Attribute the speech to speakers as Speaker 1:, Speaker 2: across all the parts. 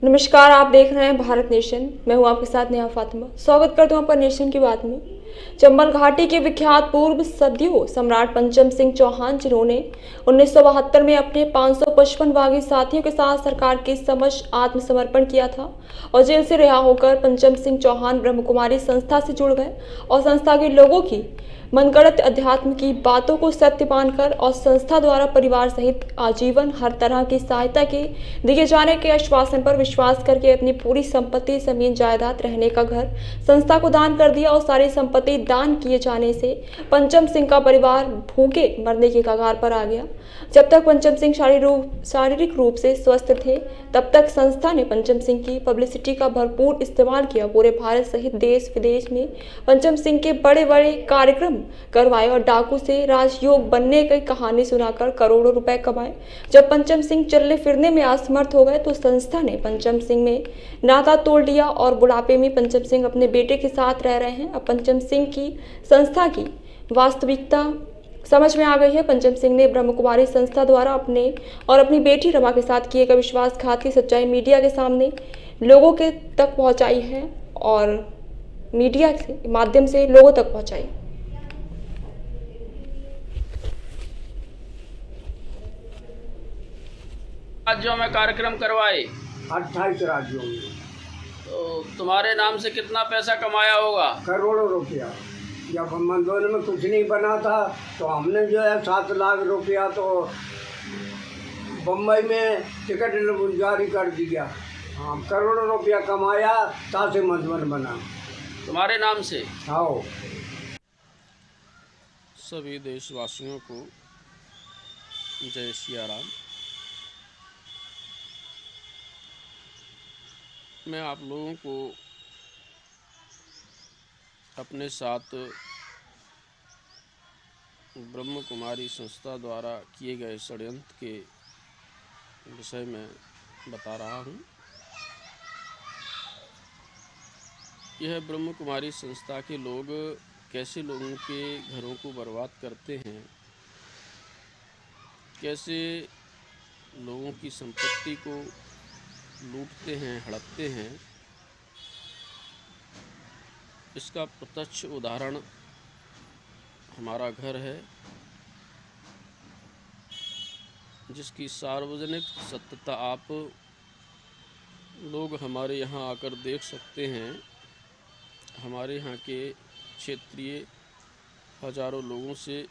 Speaker 1: नमस्कार, आप देख रहे हैं भारत नेशन। मैं हूं आपके साथ नेहा फातिमा। स्वागत करता हूं आपका नेशन की बात में। चंबल घाटी के विख्यात पूर्व सदियों सम्राट पंचम सिंह चौहान, जिन्होंने 1972 में अपने 555 बागी साथियों के साथ सरकार के समक्ष आत्मसमर्पण किया था और जेल से रिहा होकर पंचम सिंह चौहान ब्रह्म कुमारी संस्था से जुड़ गए और संस्था के लोगों की मनगढ़ंत अध्यात्म की बातों को सत्य मानकर और संस्था द्वारा परिवार सहित आजीवन हर तरह की सहायता के दिए जाने के आश्वासन पर विश्वास करके अपनी पूरी संपत्ति, जमीन जायदाद, रहने का घर संस्था को दान कर दिया और सारी संपत्ति दान किए जाने से पंचम सिंह का परिवार भूखे मरने के कगार पर आ गया। जब तक पंचम सिंह शारीरिक रूप से स्वस्थ थे, तब तक संस्था ने पंचम सिंह की पब्लिसिटी का भरपूर इस्तेमाल किया। पूरे भारत सहित देश विदेश में पंचम सिंह के बड़े बड़े कार्यक्रम करवाए और डाकू से राजयोग बनने की कहानी सुनाकर करोड़ों रुपए कमाए। जब पंचम सिंह चलने फिरने में असमर्थ हो गए तो संस्था ने पंचम सिंह में नाता तोड़ लिया और बुढ़ापे में पंचम सिंह अपने बेटे के साथ रह रहे हैं। अब पंचम सिंह की संस्था की वास्तविकता समझ में आ गई है। पंचम सिंह ने ब्रह्म कुमारी संस्था द्वारा अपने और अपनी बेटी रमा के साथ किए गए विश्वासघात की सच्चाई मीडिया के सामने लोगों के तक पहुंचाई है और मीडिया के माध्यम से लोगों तक पहुंचाई।
Speaker 2: राज्यों में कार्यक्रम करवाए
Speaker 3: 28 राज्यों में।
Speaker 2: तो तुम्हारे नाम से कितना पैसा कमाया होगा?
Speaker 3: करोड़ों रुपया। जब हम मंदोर में कुछ नहीं बना था तो हमने जो है 7 लाख रुपया तो बम्बई में टिकट जारी कर दिया। हाँ, करोड़ों रुपया कमाया तासे मधुबन बना
Speaker 2: तुम्हारे नाम से।
Speaker 3: आओ
Speaker 2: सभी देशवासियों को जय सिया राम। मैं आप लोगों को अपने साथ ब्रह्म कुमारी संस्था द्वारा किए गए षड्यंत्र के विषय में बता रहा हूँ। यह ब्रह्म कुमारी संस्था के लोग कैसे लोगों के घरों को बर्बाद करते हैं, कैसे लोगों की संपत्ति को लूटते हैं, हड़पते हैं, इसका प्रत्यक्ष उदाहरण हमारा घर है, जिसकी सार्वजनिक सत्यता आप लोग हमारे यहाँ आकर देख सकते हैं। हमारे यहाँ के क्षेत्रीय हजारों लोगों से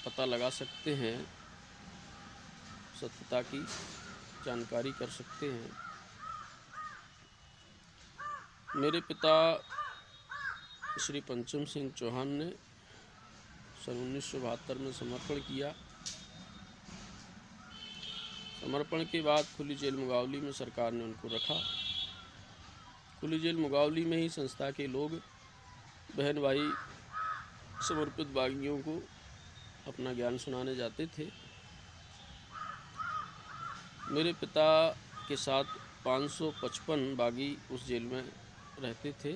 Speaker 2: पता लगा सकते हैं, सत्यता की जानकारी कर सकते हैं। मेरे पिता श्री पंचम सिंह चौहान ने सन 1972 में समर्पण किया। समर्पण के बाद खुली जेल मुगावली में सरकार ने उनको रखा। खुली जेल मुगावली में ही संस्था के लोग बहन भाई समर्पित बागियों को अपना ज्ञान सुनाने जाते थे। मेरे पिता के साथ 555 बागी उस जेल में रहते थे।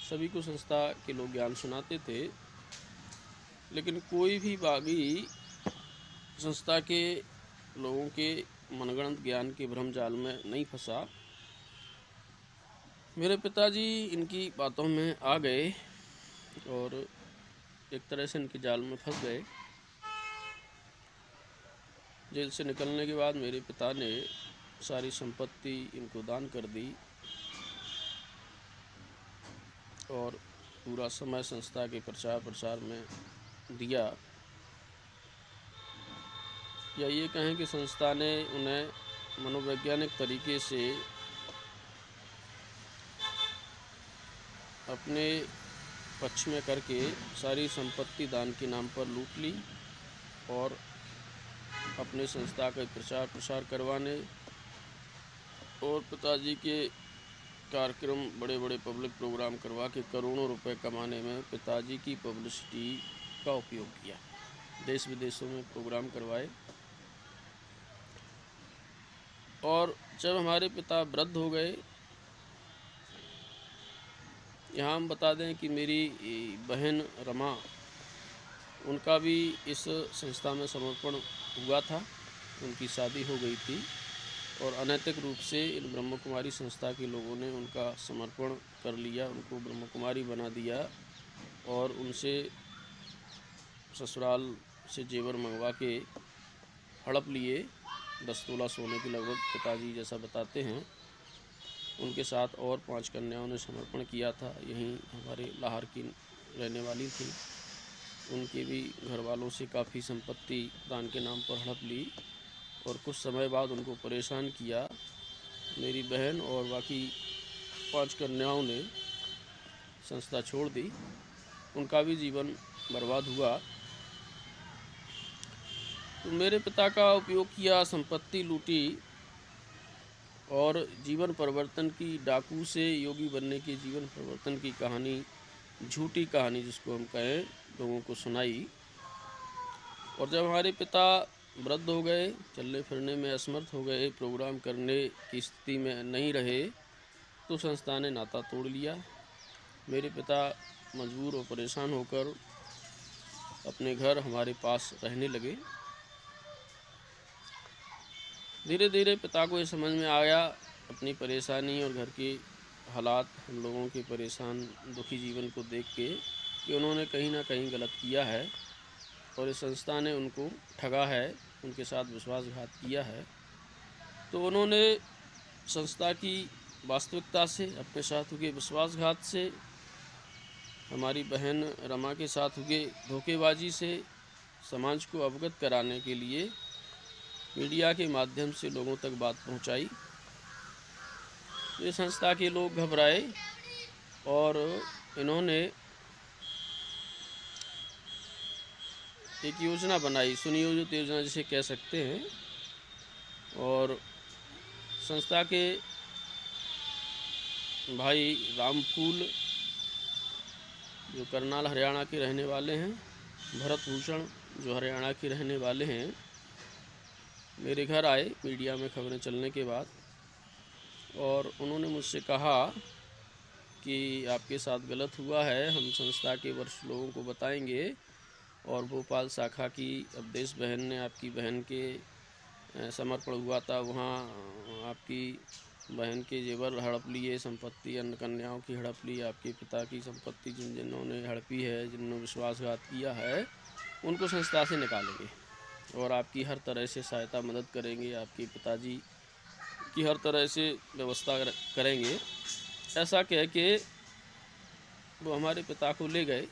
Speaker 2: सभी को संस्था के लोग ज्ञान सुनाते थे, लेकिन कोई भी बागी संस्था के लोगों के मनगढ़ंत ज्ञान के भ्रम जाल में नहीं फंसा। मेरे पिताजी इनकी बातों में आ गए और एक तरह से इनके जाल में फंस गए। जेल से निकलने के बाद मेरे पिता ने सारी संपत्ति इनको दान कर दी और पूरा समय संस्था के प्रचार प्रसार में दिया। या ये कहें कि संस्था ने उन्हें मनोवैज्ञानिक तरीके से अपने पक्ष में करके सारी संपत्ति दान के नाम पर लूट ली और अपने संस्था का प्रचार प्रसार करवाने और पिताजी के कार्यक्रम, बड़े बड़े पब्लिक प्रोग्राम करवा के करोड़ों रुपए कमाने में पिताजी की पब्लिसिटी का उपयोग किया। देश विदेशों में प्रोग्राम करवाए और जब हमारे पिता वृद्ध हो गए, यहाँ हम बता दें कि मेरी बहन रमा, उनका भी इस संस्था में समर्पण हुआ था। उनकी शादी हो गई थी और अनैतिक रूप से इन ब्रह्म कुमारी संस्था के लोगों ने उनका समर्पण कर लिया, उनको ब्रह्म कुमारी बना दिया और उनसे ससुराल से जेवर मंगवा के हड़प लिए। 10 तोला सोने की लगभग पिताजी जैसा बताते हैं। उनके साथ और 5 कन्याओं ने समर्पण किया था। यहीं हमारे लाहौर की रहने वाली थी। उनके भी घर वालों से काफ़ी संपत्ति दान के नाम पर हड़प ली और कुछ समय बाद उनको परेशान किया। मेरी बहन और बाकी 5 कन्याओं ने संस्था छोड़ दी। उनका भी जीवन बर्बाद हुआ। तो मेरे पिता का उपयोग किया, संपत्ति लूटी और जीवन परिवर्तन की, डाकू से योगी बनने की जीवन परिवर्तन की कहानी, झूठी कहानी जिसको हम कहें, लोगों को सुनाई। और जब हमारे पिता वृद्ध हो गए, चलने फिरने में असमर्थ हो गए, प्रोग्राम करने की स्थिति में नहीं रहे, तो संस्था ने नाता तोड़ लिया। मेरे पिता मजबूर और परेशान होकर अपने घर हमारे पास रहने लगे। धीरे धीरे पिता को ये समझ में आया अपनी परेशानी और घर के हालात, हम लोगों के परेशान दुखी जीवन को देख के, कि उन्होंने कहीं ना कहीं गलत किया है और इस संस्था ने उनको ठगा है, उनके साथ विश्वासघात किया है। तो उन्होंने संस्था की वास्तविकता से, अपने साथ हुए विश्वासघात से, हमारी बहन रमा के साथ हुए धोखेबाजी से समाज को अवगत कराने के लिए मीडिया के माध्यम से लोगों तक बात पहुंचाई। ये संस्था के लोग घबराए और इन्होंने एक योजना बनाई, सुनियोजित योजना जिसे कह सकते हैं। और संस्था के भाई रामफूल जो करनाल हरियाणा के रहने वाले हैं, भरत भूषण जो हरियाणा के रहने वाले हैं, मेरे घर आए मीडिया में खबरें चलने के बाद और उन्होंने मुझसे कहा कि आपके साथ गलत हुआ है, हम संस्था के वरिष्ठ लोगों को बताएंगे। और भोपाल शाखा की अवधेश बहन ने, आपकी बहन के समर्पण हुआ था, वहाँ आपकी बहन के जेवर हड़प लिए, संपत्ति अन्य कन्याओं की हड़प ली, आपके पिता की संपत्ति जिन्होंने हड़पी है, जिन्होंने विश्वासघात किया है, उनको संस्था से निकालेंगे और आपकी हर तरह से सहायता मदद करेंगे, आपके पिताजी की हर तरह से व्यवस्था करेंगे। ऐसा कह के वो हमारे पिता को ले गए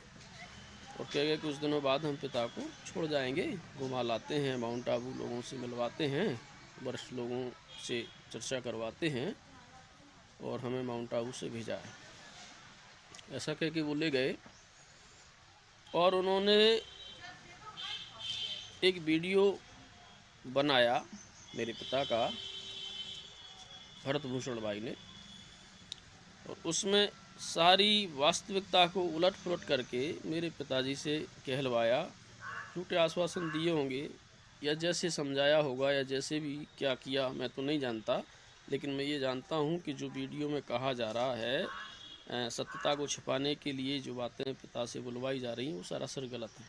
Speaker 2: और कह गए कुछ दिनों बाद हम पिता को छोड़ जाएंगे, घुमा लाते हैं, माउंट आबू लोगों से मिलवाते हैं, वरिष्ठ लोगों से चर्चा करवाते हैं और हमें माउंट आबू से भेजा है। ऐसा कह के वो ले गए और उन्होंने एक वीडियो बनाया मेरे पिता का, भरत भूषण भाई ने, और उसमें सारी वास्तविकता को उलट पुलट करके मेरे पिताजी से कहलवाया। झूठे आश्वासन दिए होंगे या जैसे समझाया होगा या जैसे भी क्या किया मैं तो नहीं जानता, लेकिन मैं ये जानता हूँ कि जो वीडियो में कहा जा रहा है, सत्यता को छिपाने के लिए जो बातें पिता से बुलवाई जा रही हैं वो सरासर गलत है।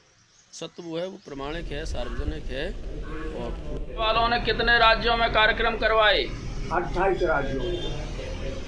Speaker 2: सत्य वो है, वो प्रमाणिक है, सार्वजनिक है। और वालों ने कितने राज्यों में कार्यक्रम करवाए?
Speaker 3: 28 राज्यों में।